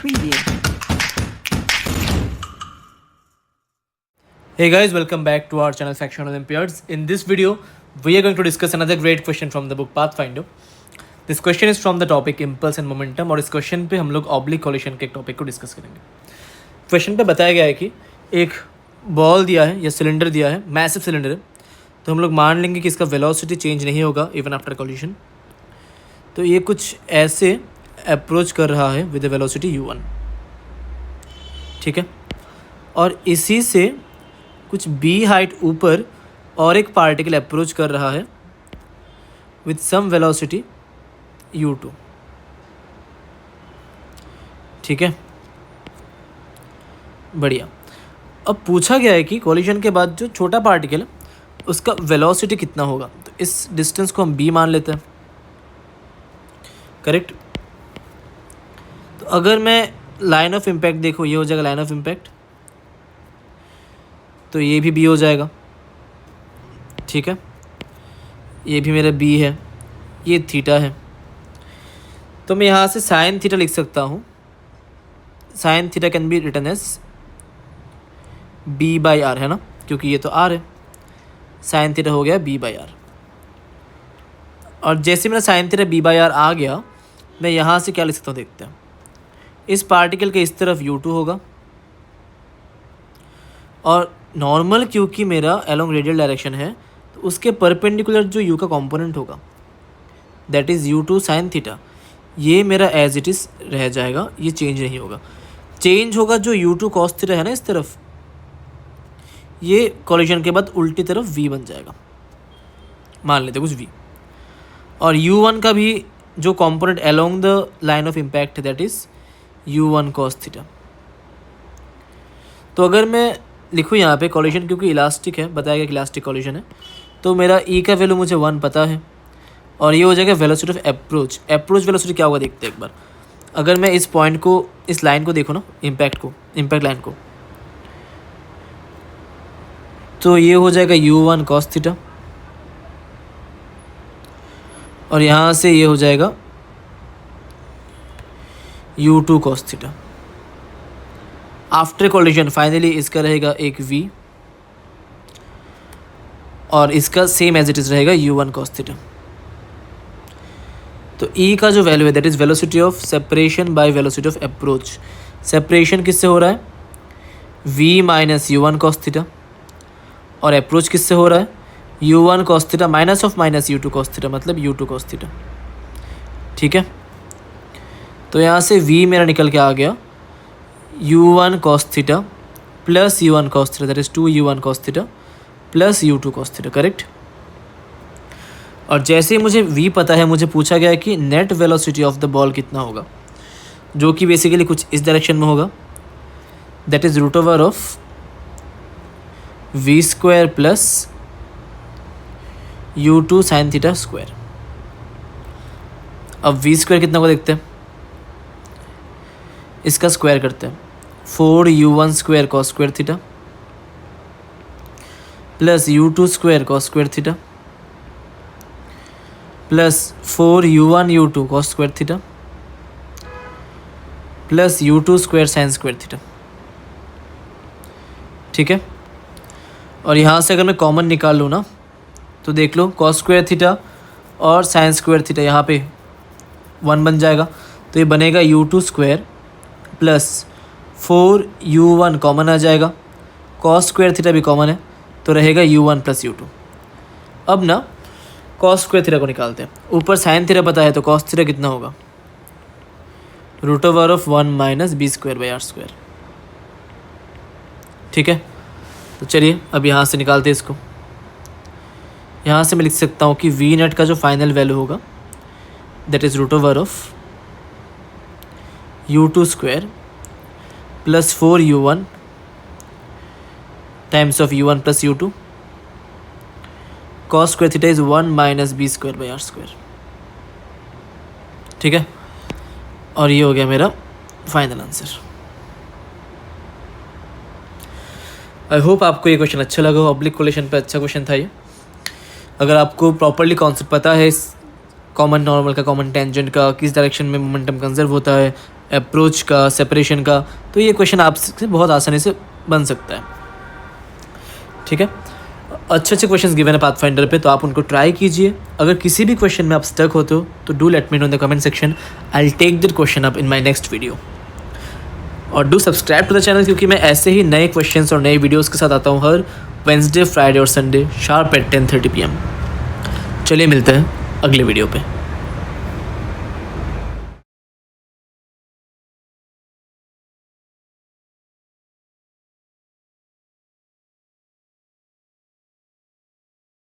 Preview. Hey guys, welcome back to our channel Section Olympiads. In this video, we are going to discuss another great question from the book Pathfinder. This question is from the topic Impulse and Momentum और इस question पे हम लोग oblique collision के एक topic को discuss करेंगे. Question पे बताया गया है कि एक बॉल दिया है या सिलेंडर दिया है, मैसिव सिलेंडर है, तो हम लोग मान लेंगे कि इसका वेलोसिटी चेंज नहीं होगा इवन आफ्टर कोलिशन. तो ये कुछ ऐसे अप्रोच कर रहा है विद वेलोसिटी u1, ठीक है, और इसी से कुछ b हाइट ऊपर और एक पार्टिकल अप्रोच कर रहा है विथ सम वेलोसिटी u2, ठीक है, बढ़िया. अब पूछा गया है कि कोलिजन के बाद जो छोटा पार्टिकल है उसका वेलोसिटी कितना होगा. तो इस डिस्टेंस को हम b मान लेते हैं, करेक्ट. तो अगर मैं लाइन ऑफ इम्पैक्ट देखो, ये हो जाएगा लाइन ऑफ इम्पैक्ट, तो ये भी b हो जाएगा, ठीक है, ये भी मेरा b है, ये थीटा है. तो मैं यहाँ से साइन थीटा लिख सकता हूँ. Sine theta can be written as b/r, है ना, क्योंकि ये तो r है. साइन थीटा हो गया b/r. और जैसे मेरा साइन थीटा b/r आ गया, मैं यहाँ से क्या लिख सकता हूँ देखते हैं. इस पार्टिकल के इस तरफ u2 होगा और नॉर्मल क्योंकि मेरा अलोंग रेडियल डायरेक्शन है तो उसके परपेंडिकुलर जो u का कंपोनेंट होगा that is u2 sine theta, ये मेरा एज इट इज़ रह जाएगा, ये चेंज नहीं होगा. चेंज होगा जो u2 कॉस थीटा है ना इस तरफ, ये कोलिजन के बाद उल्टी तरफ v बन जाएगा, मान लेते कुछ v. और u1 का भी जो component along the line of impact that is u1 cos theta. तो अगर मैं लिखूँ यहाँ पे कोलिजन, क्योंकि इलास्टिक है, बताया गया कि इलास्टिक कोलिजन है, तो मेरा e का वैल्यू मुझे 1 पता है और ये हो जाएगा velocity of approach. Approach velocity क्या होगा देखते हैं एक बार. अगर मैं इस पॉइंट को, इस लाइन को देखो ना, इम्पैक्ट लाइन को, तो ये हो जाएगा u1 कॉस थीटा और यहाँ से ये हो जाएगा u2 cos theta. After collision finally इसका रहेगा एक v और इसका सेम एज इट इज़ रहेगा u1 कॉस थीटा. तो e का जो वैल्यू है that is velocity of separation by velocity of approach. Separation किससे हो रहा है, v minus u1 cos theta, और अप्रोच किससे हो रहा है, u1 cos theta minus of minus u2 cos theta, मतलब u2 कॉस थीटा, ठीक है. तो यहाँ से v मेरा निकल के आ गया u1 cos theta plus u1 cos theta, that is 2u1 cos theta plus u2 cos theta, correct. और जैसे ही मुझे v पता है, मुझे पूछा गया है कि net velocity of the ball कितना होगा, जो कि बेसिकली कुछ इस डायरेक्शन में होगा, that is root over of v² plus u2 sine theta square. अब v² कितना को देखते हैं, इसका स्क्वायर करते हैं. 4u1 square cos square theta plus u2 square cos square theta plus 4u1 u2 cos square theta plus u2 square sine square theta, ठीक है. और यहाँ से अगर मैं कॉमन निकाल लूँ ना, तो देख लो कॉस स्क्वायर थीटा और साइन स्क्वायर थीटा यहाँ पे 1 बन जाएगा, तो ये बनेगा u2 square plus 4u1 common आ जाएगा, कॉस स्क्वायर थीटा भी कॉमन है, तो रहेगा u1 प्लस u2. अब ना कॉस स्क्वायर थीटा को निकालते हैं. ऊपर साइन थीटा पता है, तो कॉस थीटा कितना होगा, root over of 1 minus b²/r², ठीक है. तो चलिए अब यहाँ से निकालते हैं इसको. यहाँ से मैं लिख सकता हूँ कि v नेट का जो फाइनल वैल्यू होगा that is root over of u2 square plus 4u1 times of u1 plus u2 cos square theta is 1 minus b²/r², ठीक है. और ये हो गया मेरा फाइनल आंसर. आई होप आपको ये क्वेश्चन अच्छा लगा हो. ऑब्लिक कोलिशन पे अच्छा क्वेश्चन था ये. अगर आपको प्रॉपरली कॉन्सेप्ट पता है कॉमन नॉर्मल का, कॉमन टेंजेंट का, किस डायरेक्शन में मोमेंटम कंजर्व होता है, अप्रोच का, सेपरेशन का, तो ये क्वेश्चन आपसे बहुत आसानी से बन सकता है। ठीक है, अच्छे अच्छे क्वेश्चंस गिवन है पाथफाइंडर पे, तो आप उनको ट्राई कीजिए। अगर किसी भी क्वेश्चन में आप स्टक होते हो तो do let me know in the comment section, I will take that question up in my next video. और do subscribe to the channel, क्योंकि मैं ऐसे ही नए क्वेश्चंस और नए वीडियोस के साथ आता हूँ हर वेंसडे, फ्राइडे और संडे शार्प एट 10:30 PM। चलिए मिलते हैं अगले वीडियो पे।